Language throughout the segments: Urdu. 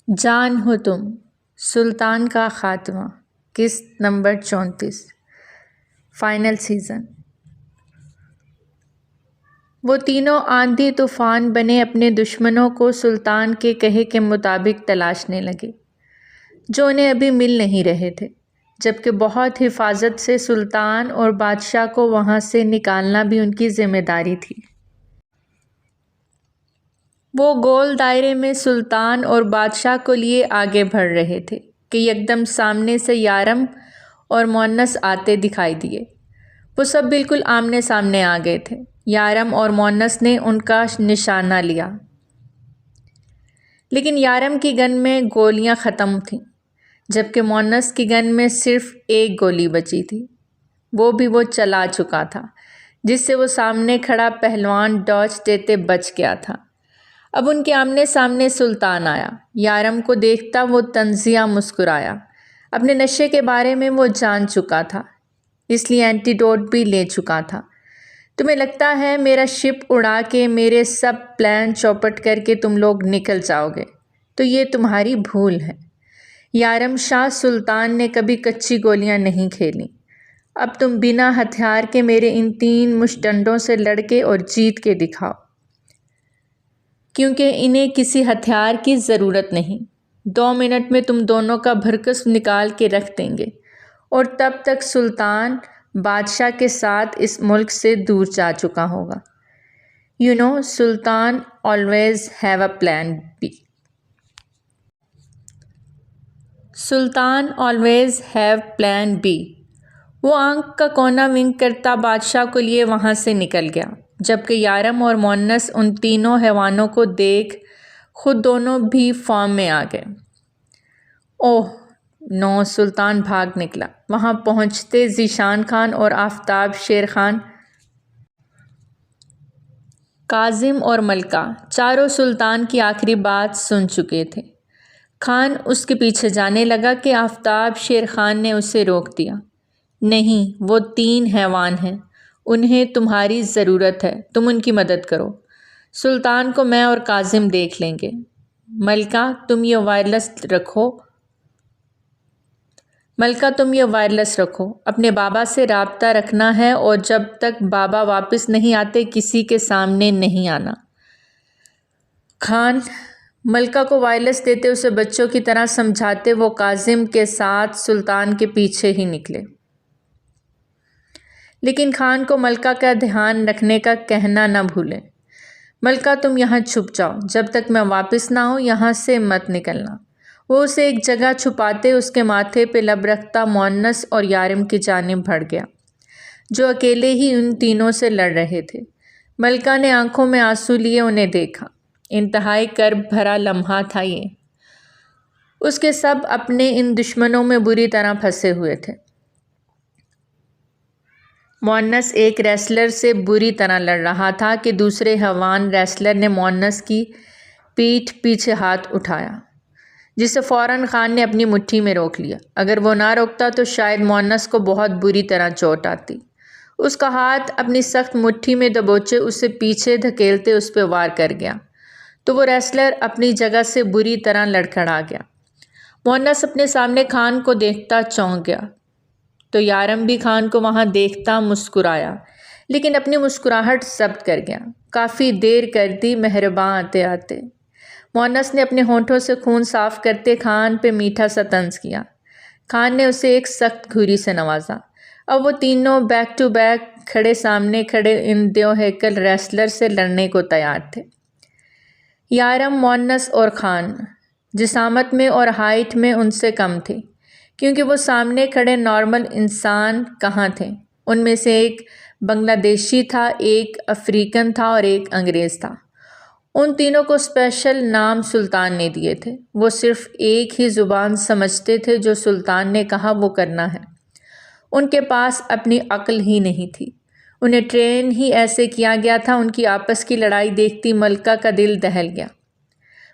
جان ہو تم سلطان کا خاتمہ قسط نمبر 34 فائنل سیزن۔ وہ تینوں آندھی طوفان بنے اپنے دشمنوں کو سلطان کے کہے کے مطابق تلاشنے لگے جو انہیں ابھی مل نہیں رہے تھے، جبکہ بہت حفاظت سے سلطان اور بادشاہ کو وہاں سے نکالنا بھی ان کی ذمہ داری تھی۔ وہ گول دائرے میں سلطان اور بادشاہ کو لیے آگے بڑھ رہے تھے کہ یکدم سامنے سے یارم اور مونس آتے دکھائی دیے۔ وہ سب بالکل آمنے سامنے آ گئے تھے۔ یارم اور مونس نے ان کا نشانہ لیا، لیکن یارم کی گن میں گولیاں ختم تھیں، جبکہ مونس کی گن میں صرف ایک گولی بچی تھی، وہ بھی وہ چلا چکا تھا جس سے وہ سامنے کھڑا پہلوان ڈاج دیتے بچ گیا تھا۔ اب ان کے آمنے سامنے سلطان آیا۔ یارم کو دیکھتا وہ طنزیہ مسکرایا۔ اپنے نشے کے بارے میں وہ جان چکا تھا، اس لیے اینٹیڈوٹ بھی لے چکا تھا۔ تمہیں لگتا ہے میرا شپ اڑا کے میرے سب پلان چوپٹ کر کے تم لوگ نکل جاؤ گے، تو یہ تمہاری بھول ہے۔ یارم شاہ سلطان نے کبھی کچی گولیاں نہیں کھیلیں۔ اب تم بنا ہتھیار کے میرے ان 3 مشٹنڈوں سے لڑ کے اور جیت کے دکھاؤ، کیونکہ انہیں کسی ہتھیار کی ضرورت نہیں۔ 2 منٹ میں تم دونوں کا بھرکس نکال کے رکھ دیں گے، اور تب تک سلطان بادشاہ کے ساتھ اس ملک سے دور جا چکا ہوگا۔ سلطان always have a plan B۔ Sultan always have plan B۔ وہ آنکھ کا کونا ونک کرتا بادشاہ کو لیے وہاں سے نکل گیا، جبکہ یارم اور مونس ان تینوں حیوانوں کو دیکھ خود دونوں بھی فارم میں آ گئے۔ اوہ نو! سلطان بھاگ نکلا۔ وہاں پہنچتے ذیشان خان اور آفتاب شیر خان، کاظم اور ملکہ چاروں سلطان کی آخری بات سن چکے تھے۔ خان اس کے پیچھے جانے لگا کہ آفتاب شیر خان نے اسے روک دیا۔ نہیں، وہ 3 حیوان ہیں، انہیں تمہاری ضرورت ہے، تم ان کی مدد کرو۔ سلطان کو میں اور کاظم دیکھ لیں گے۔ ملکہ تم یہ وائرلیس رکھو، اپنے بابا سے رابطہ رکھنا ہے، اور جب تک بابا واپس نہیں آتے کسی کے سامنے نہیں آنا۔ خان ملکہ کو وائرلیس دیتے اسے بچوں کی طرح سمجھاتے وہ کاظم کے ساتھ سلطان کے پیچھے ہی نکلے، لیکن خان کو ملکہ کا دھیان رکھنے کا کہنا نہ بھولیں۔ ملکہ تم یہاں چھپ جاؤ، جب تک میں واپس نہ آؤں یہاں سے مت نکلنا۔ وہ اسے ایک جگہ چھپاتے اس کے ماتھے پہ لب رکھتا مونس اور یارم کی جانب بڑھ گیا، جو اکیلے ہی ان تینوں سے لڑ رہے تھے۔ ملکہ نے آنکھوں میں آنسو لیے انہیں دیکھا۔ انتہائی کرب بھرا لمحہ تھا یہ۔ اس کے سب اپنے ان دشمنوں میں بری طرح پھنسے ہوئے تھے۔ مونس ایک ریسلر سے بری طرح لڑ رہا تھا کہ دوسرے حیوان ریسلر نے مونس کی پیٹھ پیچھے ہاتھ اٹھایا، جسے فوراً خان نے اپنی مٹھی میں روک لیا۔ اگر وہ نہ روکتا تو شاید مونس کو بہت بری طرح چوٹ آتی۔ اس کا ہاتھ اپنی سخت مٹھی میں دبوچے اسے پیچھے دھکیلتے اس پہ وار کر گیا، تو وہ ریسلر اپنی جگہ سے بری طرح لڑکھڑا گیا۔ مونس اپنے سامنے خان کو دیکھتا چونک گیا، تو یارم بھی خان کو وہاں دیکھتا مسکرایا، لیکن اپنی مسکراہٹ ضبط کر گیا۔ کافی دیر کر دی مہرباں آتے آتے۔ مونس نے اپنے ہونٹوں سے خون صاف کرتے خان پہ میٹھا سا طنز کیا۔ خان نے اسے ایک سخت گھوری سے نوازا۔ اب وہ تینوں بیک ٹو بیک کھڑے سامنے کھڑے ان 2 ہیکل ریسلر سے لڑنے کو تیار تھے۔ یارم، مونس اور خان جسامت میں اور ہائٹ میں ان سے کم تھے، کیونکہ وہ سامنے کھڑے نارمل انسان کہاں تھے۔ ان میں سے ایک بنگلہ دیشی تھا، ایک افریقن تھا اور ایک انگریز تھا۔ ان تینوں کو اسپیشل نام سلطان نے دیے تھے۔ وہ صرف ایک ہی زبان سمجھتے تھے، جو سلطان نے کہا وہ کرنا ہے۔ ان کے پاس اپنی عقل ہی نہیں تھی، انہیں ٹرین ہی ایسے کیا گیا تھا۔ ان کی آپس کی لڑائی دیکھتی ملکہ کا دل دہل گیا۔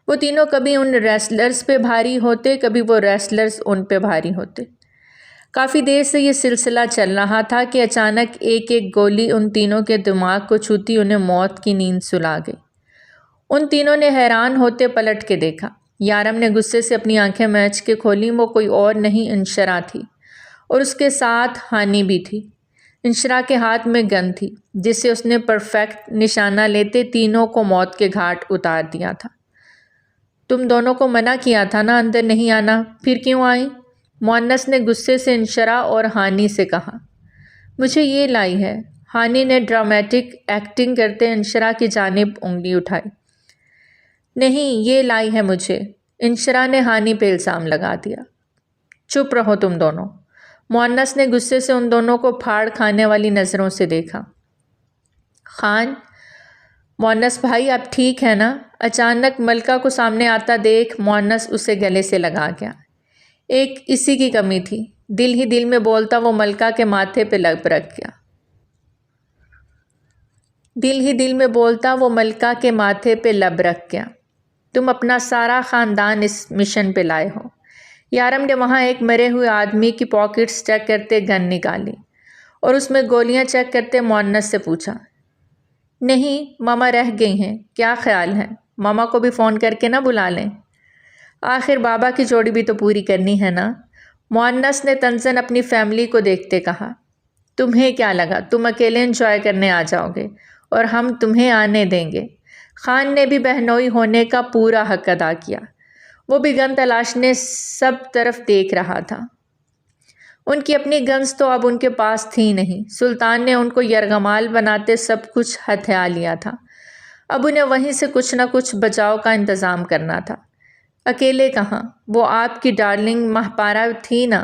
وہ تینوں کبھی ان ریسلرز پہ بھاری ہوتے، کبھی وہ ریسلرز ان پہ بھاری ہوتے۔ کافی دیر سے یہ سلسلہ چل رہا تھا کہ اچانک ایک ایک گولی ان تینوں کے دماغ کو چھوتی انہیں موت کی نیند سلا گئی۔ ان تینوں نے حیران ہوتے پلٹ کے دیکھا۔ یارم نے غصے سے اپنی آنکھیں میچ کے کھولیں۔ وہ کوئی اور نہیں انشرا تھی، اور اس کے ساتھ ہانی بھی تھی۔ انشرا کے ہاتھ میں گن تھی جسے اس نے پرفیکٹ نشانہ لیتے تینوں کو موت کے گھاٹ اتار دیا تھا۔ تم دونوں کو منع کیا تھا نا اندر نہیں آنا، پھر کیوں آئی؟ مؤنس نے غصے سے انشرا اور ہانی سے کہا۔ مجھے یہ لائی ہے۔ ہانی نے ڈرامیٹک ایکٹنگ کرتے انشرا کی جانب انگلی اٹھائی۔ نہیں، یہ لائی ہے مجھے۔ انشرا نے ہانی پہ الزام لگا دیا۔ چپ رہو تم دونوں۔ مؤنس نے غصے سے ان دونوں کو پھاڑ کھانے والی نظروں سے دیکھا۔ خان، مؤنس بھائی آپ ٹھیک ہے نا؟ اچانک ملکہ کو سامنے آتا دیکھ مؤنس اسے گلے سے لگا گیا۔ ایک اسی کی کمی تھی۔ دل ہی دل میں بولتا وہ ملکہ کے ماتھے پہ لب رکھ گیا۔ دل ہی دل میں بولتا وہ ملکہ کے ماتھے پہ لب رکھ گیا۔ تم اپنا سارا خاندان اس مشن پہ لائے ہو۔ یارم نے وہاں ایک مرے ہوئے آدمی کی پاکٹس چیک کرتے گن نکالی اور اس میں گولیاں چیک کرتے مؤنس سے پوچھا۔ نہیں، ماما رہ گئی ہیں۔ کیا خیال ہے ماما کو بھی فون کر کے نہ بلا لیں؟ آخر بابا کی جوڑی بھی تو پوری کرنی ہے نا؟ مؤنس نے طنزاً اپنی فیملی کو دیکھتے کہا۔ تمہیں کیا لگا تم اکیلے انجوائے کرنے آ جاؤ گے اور ہم تمہیں آنے دیں گے؟ خان نے بھی بہنوئی ہونے کا پورا حق ادا کیا۔ وہ بھی گن تلاشنے سب طرف دیکھ رہا تھا۔ ان کی اپنی گنز تو اب ان کے پاس تھی نہیں۔ سلطان نے ان کو یرغمال بناتے سب کچھ ہتھیا لیا تھا۔ اب انہیں وہیں سے کچھ نہ کچھ بچاؤ کا انتظام کرنا تھا۔ اکیلے کہاں؟ وہ آپ کی ڈارلنگ مہپارا تھی نا؟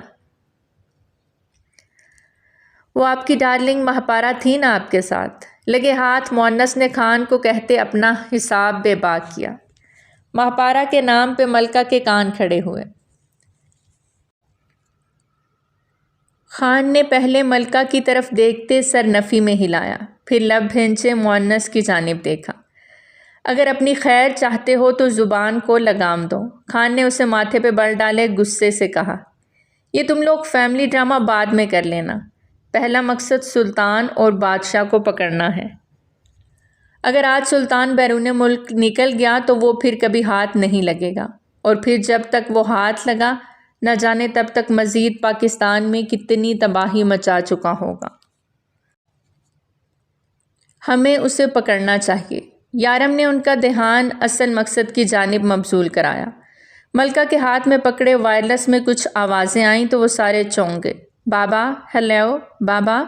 تھی نا آپ کے ساتھ؟ لگے ہاتھ مؤنس نے خان کو کہتے اپنا حساب بے باک کیا۔ مہپارا کے نام پہ ملکہ کے کان کھڑے ہوئے۔ خان نے پہلے ملکہ کی طرف دیکھتے سر نفی میں ہلایا، پھر لب بھینچے مؤنس کی جانب دیکھا۔ اگر اپنی خیر چاہتے ہو تو زبان کو لگام دو۔ خان نے اسے ماتھے پہ بل ڈالے غصے سے کہا۔ یہ تم لوگ فیملی ڈرامہ بعد میں کر لینا۔ پہلا مقصد سلطان اور بادشاہ کو پکڑنا ہے۔ اگر آج سلطان بیرون ملک نکل گیا تو وہ پھر کبھی ہاتھ نہیں لگے گا، اور پھر جب تک وہ ہاتھ لگا نہ جانے تب تک مزید پاکستان میں کتنی تباہی مچا چکا ہوگا۔ ہمیں اسے پکڑنا چاہیے۔ یارم نے ان کا دھیان اصل مقصد کی جانب مبذول کرایا۔ ملکہ کے ہاتھ میں پکڑے وائرلیس میں کچھ آوازیں آئیں تو وہ سارے چونک گئے۔ بابا، ہیلو بابا۔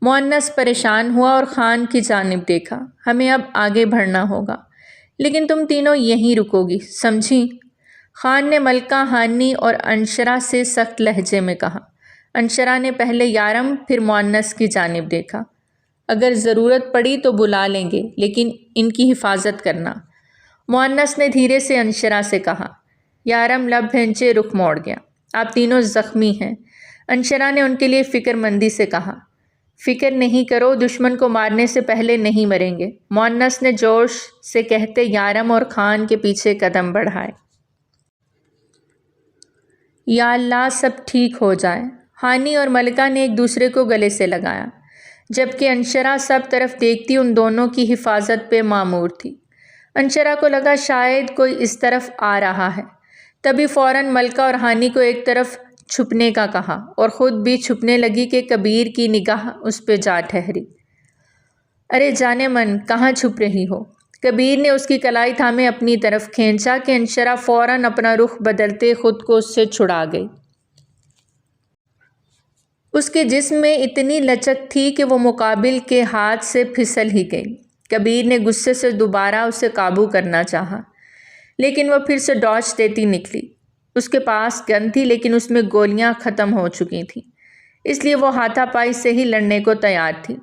مؤنس پریشان ہوا اور خان کی جانب دیکھا۔ ہمیں اب آگے بڑھنا ہوگا، لیکن تم تینوں یہیں رکو گی، سمجھی؟ خان نے ملکہ، ہانی اور انشرا سے سخت لہجے میں کہا۔ انشرا نے پہلے یارم پھر مؤنس کی جانب دیکھا۔ اگر ضرورت پڑی تو بلا لیں گے، لیکن ان کی حفاظت کرنا۔ مؤنس نے دھیرے سے انشرا سے کہا۔ یارم لب بھینچے رخ موڑ گیا۔ آپ تینوں زخمی ہیں۔ انشرا نے ان کے لیے فکر مندی سے کہا۔ فکر نہیں کرو، دشمن کو مارنے سے پہلے نہیں مریں گے، مؤنس نے جوش سے کہتے یارم اور خان کے پیچھے قدم بڑھائے۔ یا اللہ سب ٹھیک ہو جائے۔ ہانی اور ملکہ نے ایک دوسرے کو گلے سے لگایا، جبکہ انشرا سب طرف دیکھتی ان دونوں کی حفاظت پہ مامور تھی۔ انشرا کو لگا شاید کوئی اس طرف آ رہا ہے، تبھی فوراً ملکہ اور ہانی کو ایک طرف چھپنے کا کہا اور خود بھی چھپنے لگی کہ کبیر کی نگاہ اس پہ جا ٹھہری۔ ارے جانے من، کہاں چھپ رہی ہو؟ کبیر نے اس کی کلائی تھامے اپنی طرف کھینچا کہ انشرا فوراً اپنا رخ بدلتے خود کو اس سے چھڑا گئی۔ اس کے جسم میں اتنی لچک تھی کہ وہ مقابل کے ہاتھ سے پھسل ہی گئی۔ کبیر نے غصے سے دوبارہ اسے قابو کرنا چاہا، لیکن وہ پھر سے ڈاج دیتی نکلی۔ اس کے پاس گن تھی لیکن اس میں گولیاں ختم ہو چکی تھیں، اس لیے وہ ہاتھا پائی سے ہی لڑنے کو تیار تھی۔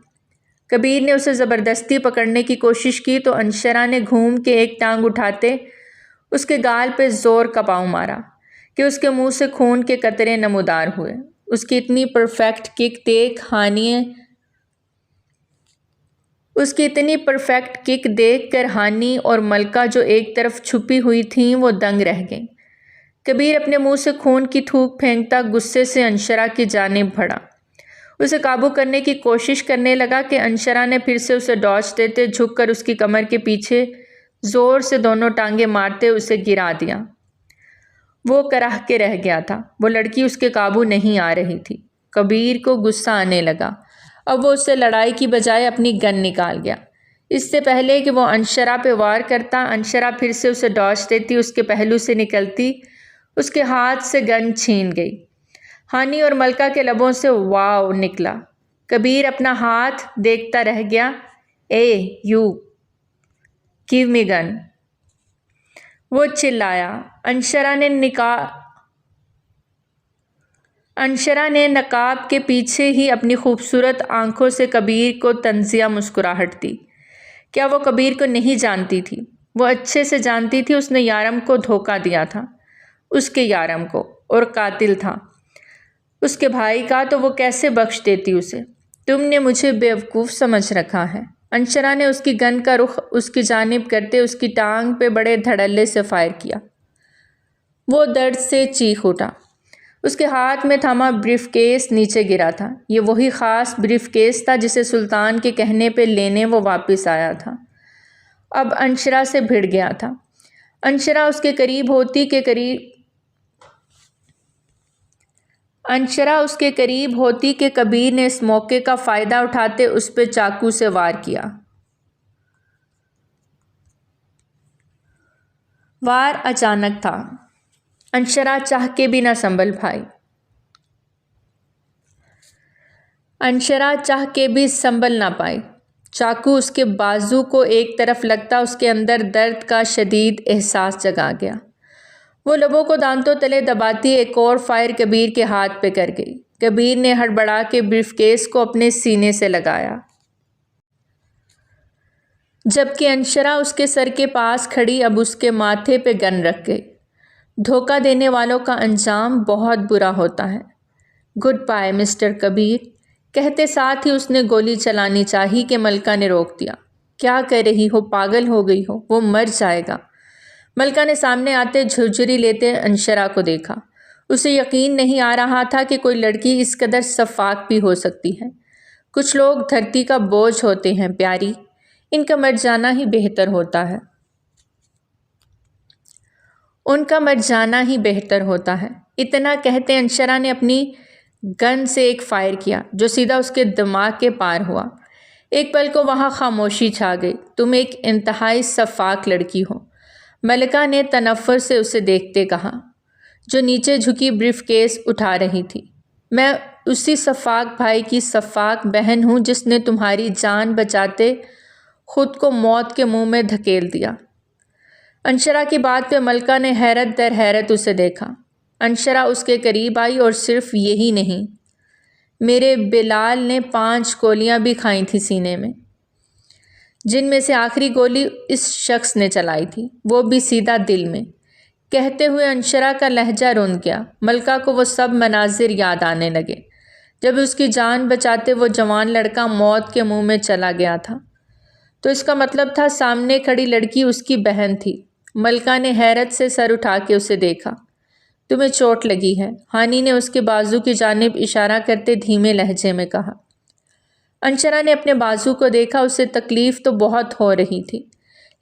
کبیر نے اسے زبردستی پکڑنے کی کوشش کی تو انشرا نے گھوم کے ایک ٹانگ اٹھاتے اس کے گال پہ زور کا پاؤں مارا کہ اس کے منہ سے خون کے قطرے نمودار ہوئے۔ اس کی اتنی پرفیکٹ کک دیکھ کر ہانی اور ملکہ جو ایک طرف چھپی ہوئی تھیں وہ دنگ رہ گئیں۔ کبیر اپنے منہ سے خون کی تھوک پھینکتا غصے سے انشرا کی جانب بڑھا، اسے قابو کرنے کی کوشش کرنے لگا کہ انشرا نے پھر سے اسے ڈاج دیتے جھک کر اس کی کمر کے پیچھے زور سے دونوں ٹانگیں مارتے اسے گرا دیا وہ کراہ کے رہ گیا تھا۔ وہ لڑکی اس کے قابو نہیں آ رہی تھی۔ کبیر کو غصہ آنے لگا۔ اب وہ اس سے لڑائی کی بجائے اپنی گن نکال گیا۔ اس سے پہلے کہ وہ انشرا پہ وار کرتا، انشرا پھر سے اسے ڈاج دیتی، اس کے پہلو سے نکلتی، اس کے ہاتھ سے گن چھین گئی۔ ہانی اور ملکہ کے لبوں سے واو نکلا۔ کبیر اپنا ہاتھ دیکھتا رہ گیا۔ اے یو گیو می گن، وہ چلایا۔ انشرا نے نقاب کے پیچھے ہی اپنی خوبصورت آنکھوں سے کبیر کو طنزیہ مسکراہٹ دی۔ کیا وہ کبیر کو نہیں جانتی تھی؟ وہ اچھے سے جانتی تھی۔ اس نے یارم کو دھوکہ دیا تھا، اس کے یارم کو، اور قاتل تھا اس کے بھائی کا، تو وہ کیسے بخش دیتی اسے؟ تم نے مجھے بیوقوف سمجھ رکھا ہے۔ انشرا نے اس کی گن کا رخ اس کی جانب کرتے اس کی ٹانگ پہ بڑے دھڑلے سے فائر کیا۔ وہ درد سے چیخ اٹھا۔ اس کے ہاتھ میں تھما بریف کیس نیچے گرا تھا۔ یہ وہی خاص بریف کیس تھا جسے سلطان کے کہنے پہ لینے وہ واپس آیا تھا۔ اب انشرا سے بھڑ گیا تھا۔ انشرا اس کے قریب ہوتی کہ کبیر نے اس موقع کا فائدہ اٹھاتے اس پہ چاقو سے وار کیا۔ وار اچانک تھا۔ انشرا چاہ کے بھی نہ سنبھل پائی۔ چاقو اس کے بازو کو ایک طرف لگتا اس کے اندر درد کا شدید احساس جگا گیا۔ وہ لبوں کو دانتوں تلے دباتی ایک اور فائر کبیر کے ہاتھ پہ کر گئی۔ کبیر نے ہڑبڑا کے بریف کیس کو اپنے سینے سے لگایا، جبکہ انشرا اس کے سر کے پاس کھڑی اب اس کے ماتھے پہ گن رکھ گئی۔ دھوکہ دینے والوں کا انجام بہت برا ہوتا ہے۔ گڈ بائے مسٹر کبیر، کہتے ساتھ ہی اس نے گولی چلانی چاہی کہ ملکہ نے روک دیا۔ کیا کر رہی ہو؟ پاگل ہو گئی ہو؟ وہ مر جائے گا۔ ملکہ نے سامنے آتے جھرجھری لیتے انشرا کو دیکھا۔ اسے یقین نہیں آ رہا تھا کہ کوئی لڑکی اس قدر شفاق بھی ہو سکتی ہے۔ کچھ لوگ دھرتی کا بوجھ ہوتے ہیں پیاری، ان کا مر جانا ہی بہتر ہوتا ہے۔ اتنا کہتے انشرا نے اپنی گن سے ایک فائر کیا جو سیدھا اس کے دماغ کے پار ہوا۔ ایک پل کو وہاں خاموشی چھا گئی۔ تم ایک انتہائی شفاق لڑکی ہو، ملکہ نے تنفر سے اسے دیکھتے کہا، جو نیچے جھکی بریف کیس اٹھا رہی تھی۔ میں اسی شفاق بھائی کی شفاق بہن ہوں جس نے تمہاری جان بچاتے خود کو موت کے منہ میں دھکیل دیا۔ انشرا کی بات پہ ملکہ نے حیرت در حیرت اسے دیکھا۔ انشرا اس کے قریب آئی، اور صرف یہی نہیں، میرے بلال نے 5 گولیاں بھی کھائی تھیں سینے میں، جن میں سے آخری گولی اس شخص نے چلائی تھی، وہ بھی سیدھا دل میں۔ کہتے ہوئے انشرا کا لہجہ رون گیا۔ ملکہ کو وہ سب مناظر یاد آنے لگے جب اس کی جان بچاتے وہ جوان لڑکا موت کے منہ میں چلا گیا تھا۔ تو اس کا مطلب تھا سامنے کھڑی لڑکی اس کی بہن تھی۔ ملکہ نے حیرت سے سر اٹھا کے اسے دیکھا۔ تمہیں چوٹ لگی ہے؟ ہانی نے اس کے بازو کی جانب اشارہ کرتے دھیمے لہجے میں کہا۔ انشرا نے اپنے بازو کو دیکھا۔ اسے تکلیف تو بہت ہو رہی تھی،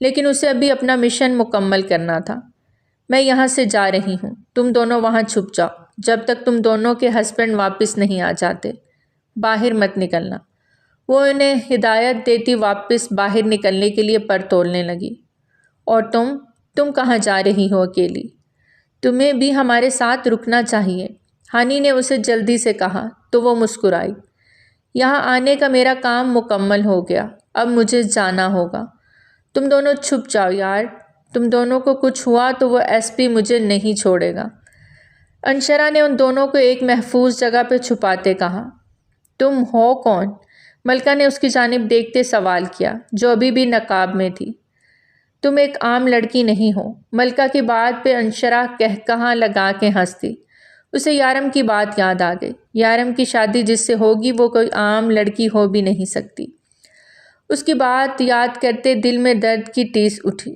لیکن اسے ابھی اپنا مشن مکمل کرنا تھا۔ میں یہاں سے جا رہی ہوں، تم دونوں وہاں چھپ جاؤ جب تک تم دونوں کے ہسبینڈ واپس نہیں آ جاتے۔ باہر مت نکلنا۔ وہ انہیں ہدایت دیتی واپس باہر نکلنے کے لیے پر تولنے لگی۔ اور تم کہاں جا رہی ہو اکیلی؟ تمہیں بھی ہمارے ساتھ رکنا چاہیے، ہانی نے اسے جلدی سے کہا تو وہ مسکرائی۔ یہاں آنے کا میرا کام مکمل ہو گیا، اب مجھے جانا ہوگا۔ تم دونوں چھپ جاؤ یار، تم دونوں کو کچھ ہوا تو وہ ایس پی مجھے نہیں چھوڑے گا۔ انشرا نے ان دونوں کو ایک محفوظ جگہ پہ چھپاتے کہا۔ تم ہو کون؟ ملکہ نے اس کی جانب دیکھتے سوال کیا، جو ابھی بھی نقاب میں تھی۔ تم ایک عام لڑکی نہیں ہو۔ ملکہ کی بات پہ انشرا کہا لگا کے ہنس دی۔ اسے یارم کی بات یاد آ گئی۔ یارم کی شادی جس سے ہوگی وہ کوئی عام لڑکی ہو بھی نہیں سکتی۔ اس کی بات یاد کرتے دل میں درد کی ٹیس اٹھی۔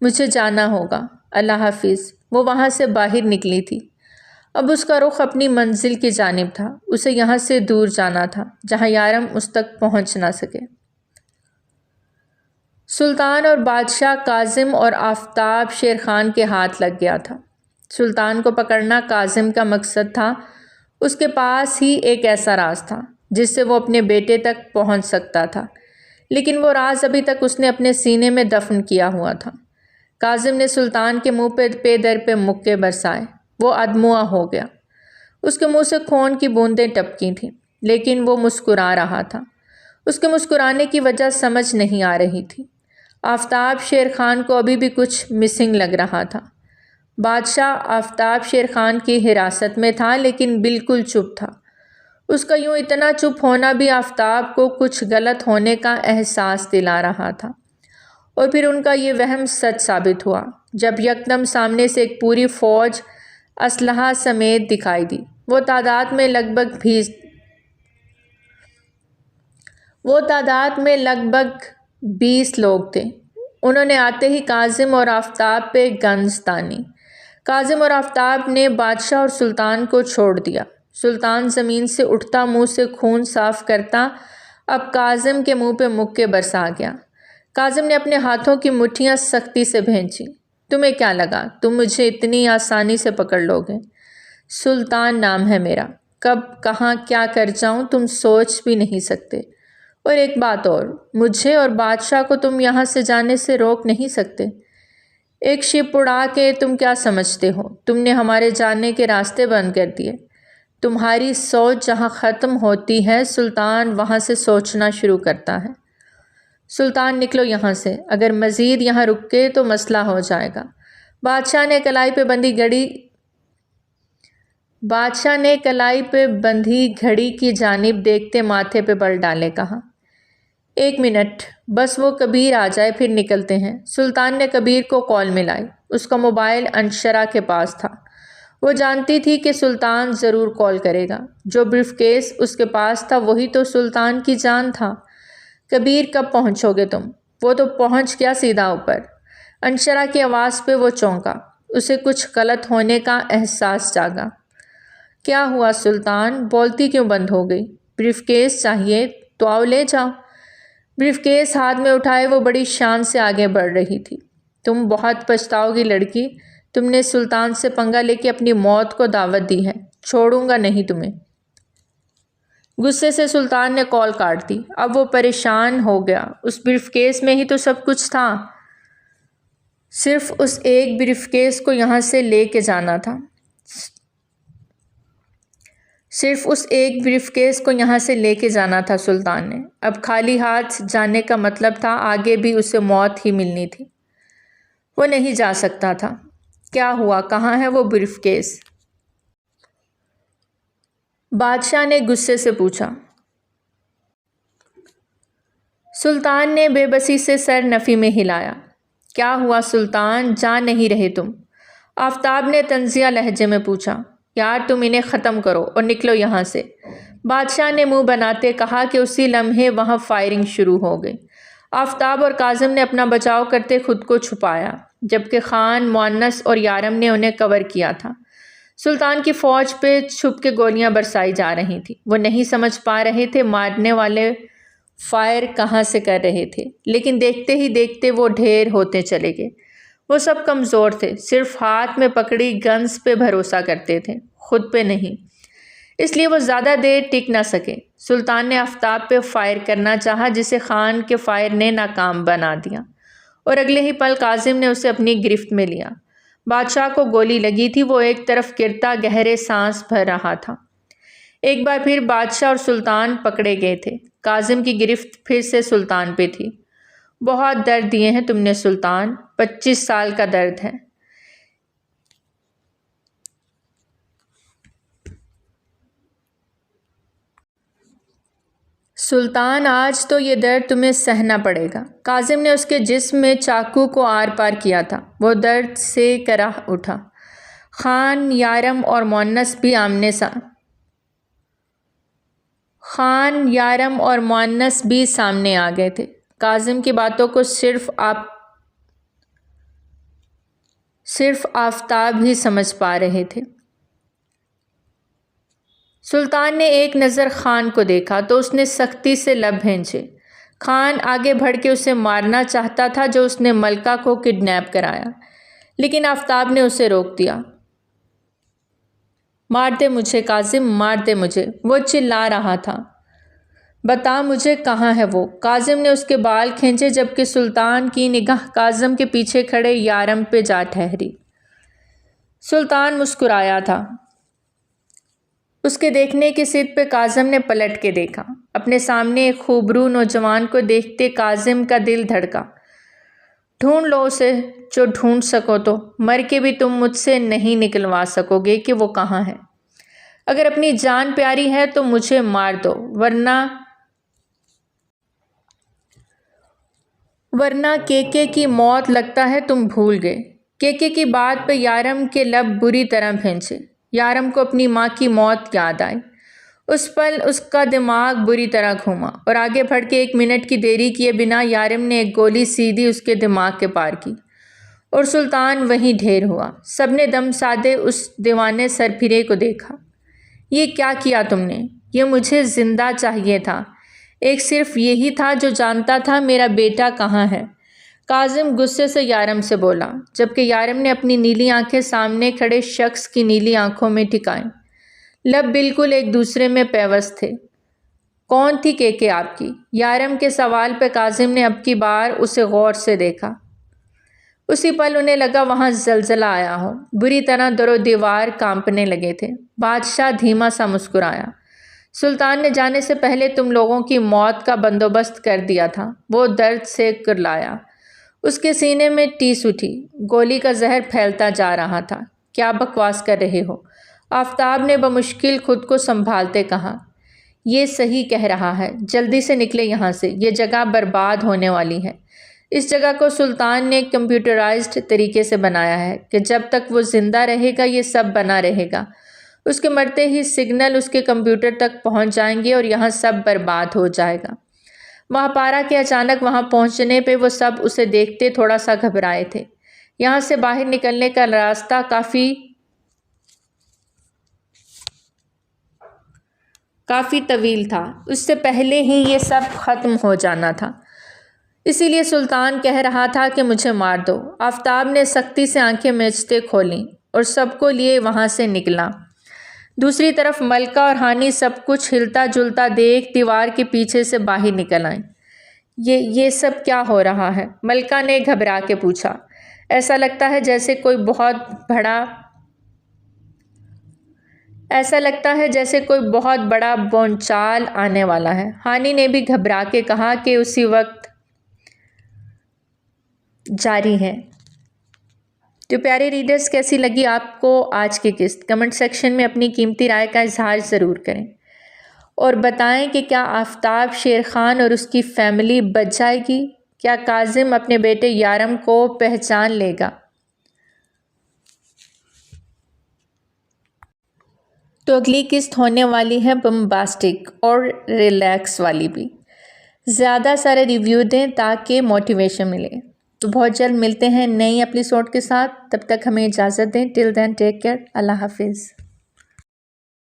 مجھے جانا ہوگا، اللہ حافظ۔ وہ وہاں سے باہر نکلی تھی۔ اب اس کا رخ اپنی منزل کی جانب تھا۔ اسے یہاں سے دور جانا تھا جہاں یارم اس تک پہنچ نہ سکے۔ سلطان اور بادشاہ کاظم اور آفتاب شیر خان کے ہاتھ لگ گیا تھا۔ سلطان کو پکڑنا کاظم کا مقصد تھا۔ اس کے پاس ہی ایک ایسا راز تھا جس سے وہ اپنے بیٹے تک پہنچ سکتا تھا، لیکن وہ راز ابھی تک اس نے اپنے سینے میں دفن کیا ہوا تھا۔ کاظم نے سلطان کے منہ پہ در پہ مکے برسائے۔ وہ ادموا ہو گیا۔ اس کے منہ سے خون کی بوندیں ٹپکی تھیں، لیکن وہ مسکرا رہا تھا۔ اس کے مسکرانے کی وجہ سمجھ نہیں آ رہی تھی۔ آفتاب شیر خان کو ابھی بھی کچھ مسنگ لگ رہا تھا۔ بادشاہ آفتاب شیر خان کی حراست میں تھا، لیکن بالکل چپ تھا۔ اس کا یوں اتنا چپ ہونا بھی آفتاب کو کچھ غلط ہونے کا احساس دلا رہا تھا۔ اور پھر ان کا یہ وہم سچ ثابت ہوا جب یکدم سامنے سے ایک پوری فوج اسلحہ سمیت دکھائی دی۔ وہ تعداد میں لگ بھگ 20 لوگ تھے۔ انہوں نے آتے ہی کاظم اور آفتاب پہ گنز تانی۔ کاظم اور آفتاب نے بادشاہ اور سلطان کو چھوڑ دیا۔ سلطان زمین سے اٹھتا، منہ سے خون صاف کرتا، اب کاظم کے منہ پہ مکے برسا گیا۔ کاظم نے اپنے ہاتھوں کی مٹھیاں سختی سے بھینچی۔ تمہیں کیا لگا تم مجھے اتنی آسانی سے پکڑ لو گے؟ سلطان نام ہے میرا، کب کہاں کیا کر جاؤں تم سوچ بھی نہیں سکتے۔ اور ایک بات اور، مجھے اور بادشاہ کو تم یہاں سے جانے سے روک نہیں سکتے۔ ایک شپ اڑا کے تم کیا سمجھتے ہو؟ تم نے ہمارے جانے کے راستے بند کر دیے۔ تمہاری سوچ جہاں ختم ہوتی ہے، سلطان وہاں سے سوچنا شروع کرتا ہے۔ سلطان نکلو یہاں سے، اگر مزید یہاں رکے تو مسئلہ ہو جائے گا۔ بادشاہ نے کلائی پہ بندھی گھڑی کی جانب دیکھتے ماتھے پہ بل ڈالے کہا، 1 منٹ، بس وہ کبیر آ جائے پھر نکلتے ہیں۔ سلطان نے کبیر کو کال ملائی۔ اس کا موبائل انشرا کے پاس تھا۔ وہ جانتی تھی کہ سلطان ضرور کال کرے گا۔ جو بریف کیس اس کے پاس تھا وہی تو سلطان کی جان تھا۔ کبیر کب پہنچو گے تم؟ وہ تو پہنچ گیا سیدھا اوپر۔ انشرا کی آواز پہ وہ چونکا۔ اسے کچھ غلط ہونے کا احساس جاگا۔ کیا ہوا سلطان؟ بولتی کیوں بند ہو گئی؟ بریف کیس چاہیے تو آؤ لے جاؤ۔ بریف کیس ہاتھ میں اٹھائے وہ بڑی شان سے آگے بڑھ رہی تھی۔ تم بہت پچھتاؤ گی لڑکی، تم نے سلطان سے پنگا لے کے اپنی موت کو دعوت دی ہے، چھوڑوں گا نہیں تمہیں۔ غصے سے سلطان نے کال کاٹ دی۔ اب وہ پریشان ہو گیا۔ اس بریف کیس میں ہی تو سب کچھ تھا، صرف اس ایک بریف کیس کو یہاں سے لے کے جانا تھا۔ سلطان نے اب خالی ہاتھ جانے کا مطلب تھا آگے بھی اسے موت ہی ملنی تھی۔ وہ نہیں جا سکتا تھا۔ کیا ہوا؟ کہاں ہے وہ بریف کیس؟ بادشاہ نے غصے سے پوچھا۔ سلطان نے بے بسی سے سر نفی میں ہلایا۔ کیا ہوا سلطان؟ جا نہیں رہے تم؟ آفتاب نے طنزیہ لہجے میں پوچھا۔ یار تم انہیں ختم کرو اور نکلو یہاں سے، بادشاہ نے منہ بناتے کہا کہ اسی لمحے وہاں فائرنگ شروع ہو گئی۔ آفتاب اور کاظم نے اپنا بچاؤ کرتے خود کو چھپایا، جبکہ خان، مونس اور یارم نے انہیں کور کیا تھا۔ سلطان کی فوج پہ چھپ کے گولیاں برسائی جا رہی تھیں۔ وہ نہیں سمجھ پا رہے تھے مارنے والے فائر کہاں سے کر رہے تھے، لیکن دیکھتے ہی دیکھتے وہ ڈھیر ہوتے چلے گئے۔ وہ سب کمزور تھے، صرف ہاتھ میں پکڑی گنز پہ بھروسہ کرتے تھے، خود پہ نہیں۔ اس لیے وہ زیادہ دیر ٹک نہ سکے۔ سلطان نے آفتاب پہ فائر کرنا چاہا، جسے خان کے فائر نے ناکام بنا دیا، اور اگلے ہی پل کاظم نے اسے اپنی گرفت میں لیا۔ بادشاہ کو گولی لگی تھی، وہ ایک طرف گرتا گہرے سانس بھر رہا تھا۔ ایک بار پھر بادشاہ اور سلطان پکڑے گئے تھے۔ کاظم کی گرفت پھر سے سلطان پہ تھی۔ بہت درد دیے ہیں تم نے سلطان، 25 سال کا درد ہے۔ سلطان آج تو یہ درد تمہیں سہنا پڑے گا۔ کاظم نے اس کے جسم میں چاقو کو آر پار کیا تھا۔ وہ درد سے کرہ اٹھا۔ خان، یارم اور مونس بھی سامنے آ گئے تھے۔ کاظم کی باتوں کو صرف آفتاب ہی سمجھ پا رہے تھے۔ سلطان نے ایک نظر خان کو دیکھا تو اس نے سختی سے لب بھینچے۔ خان آگے بڑھ کے اسے مارنا چاہتا تھا جو اس نے ملکہ کو کڈنیپ کرایا، لیکن آفتاب نے اسے روک دیا۔ مار دے مجھے کاظم، مار دے مجھے، وہ چلا رہا تھا۔ بتا مجھے کہاں ہے وہ؟ کاظم نے اس کے بال کھینچے جبکہ سلطان کی نگاہ کاظم کے پیچھے کھڑے یارم پہ جا ٹھہری۔ سلطان مسکرایا تھا۔ اس کے دیکھنے کی صد پہ کاظم نے پلٹ کے دیکھا۔ اپنے سامنے ایک خوبرو نوجوان کو دیکھتے کاظم کا دل دھڑکا۔ ڈھونڈ لو اسے جو ڈھونڈ سکو تو، مر کے بھی تم مجھ سے نہیں نکلوا سکو گے کہ وہ کہاں ہے۔ اگر اپنی جان پیاری ہے تو مجھے مار دو، ورنہ کیکے کی موت لگتا ہے تم بھول گئے۔ کیکے کی بات پہ یارم کے لب بری طرح بھینچے۔ یارم کو اپنی ماں کی موت یاد آئی۔ اس پل اس کا دماغ بری طرح گھوما اور آگے بڑھ کے 1 منٹ کی دیری کیے بنا یارم نے ایک گولی سیدھی اس کے دماغ کے پار کی اور سلطان وہیں ڈھیر ہوا۔ سب نے دم سادے اس دیوانے سرپھرے کو دیکھا۔ یہ کیا کیا تم نے؟ یہ مجھے زندہ چاہیے تھا، ایک صرف یہی تھا جو جانتا تھا میرا بیٹا کہاں ہے۔ کاظم غصے سے یارم سے بولا، جبکہ یارم نے اپنی نیلی آنکھیں سامنے کھڑے شخص کی نیلی آنکھوں میں ٹکائیں۔ لب بالکل ایک دوسرے میں پیوست تھے۔ کون تھی کیکے آپ کی؟ یارم کے سوال پہ کاظم نے اب کی بار اسے غور سے دیکھا۔ اسی پل انہیں لگا وہاں زلزلہ آیا ہو، بری طرح در و دیوار کانپنے لگے تھے۔ بادشاہ دھیما سا مسکرایا۔ سلطان نے جانے سے پہلے تم لوگوں کی موت کا بندوبست کر دیا تھا۔ وہ درد سے کرلایا۔ اس کے سینے میں ٹیس اٹھی۔ گولی کا زہر پھیلتا جا رہا تھا۔ کیا بکواس کر رہے ہو؟ آفتاب نے بمشکل خود کو سنبھالتے کہا۔ یہ صحیح کہہ رہا ہے، جلدی سے نکلے یہاں سے، یہ جگہ برباد ہونے والی ہے۔ اس جگہ کو سلطان نے کمپیوٹرائزڈ طریقے سے بنایا ہے کہ جب تک وہ زندہ رہے گا یہ سب بنا رہے گا۔ اس کے مرتے ہی سگنل اس کے کمپیوٹر تک پہنچ جائیں گے اور یہاں سب برباد ہو جائے گا۔ مہاپارا کے اچانک وہاں پہنچنے پہ وہ سب اسے دیکھتے تھوڑا سا گھبرائے تھے۔ یہاں سے باہر نکلنے کا راستہ کافی طویل تھا، اس سے پہلے ہی یہ سب ختم ہو جانا تھا۔ اسی لیے سلطان کہہ رہا تھا کہ مجھے مار دو۔ آفتاب نے سختی سے آنکھیں میچتے کھولیں اور سب کو لیے وہاں سے نکلا۔ دوسری طرف ملکہ اور ہانی سب کچھ ہلتا جلتا دیکھ دیوار کے پیچھے سے باہر نکل آئیں۔ یہ سب کیا ہو رہا ہے؟ ملکہ نے گھبرا کے پوچھا۔ ایسا لگتا ہے جیسے کوئی بہت بڑا بونچال آنے والا ہے۔ ہانی نے بھی گھبرا کے کہا کہ اسی وقت جاری ہے۔ تو پیارے ریڈرز، کیسی لگی آپ کو آج کی قسط؟ کمنٹ سیکشن میں اپنی قیمتی رائے کا اظہار ضرور کریں اور بتائیں کہ کیا آفتاب شیر خان اور اس کی فیملی بچ جائے گی؟ کیا کاظم اپنے بیٹے یارم کو پہچان لے گا؟ تو اگلی قسط ہونے والی ہے بمباسٹک اور ریلیکس والی بھی۔ زیادہ سارے ریویو دیں تاکہ موٹیویشن ملے۔ تو بہت جلد ملتے ہیں نئی ایپیسوڈ کے ساتھ، تب تک ہمیں اجازت دیں۔ ٹل دین ٹیک کیئر، اللہ حافظ۔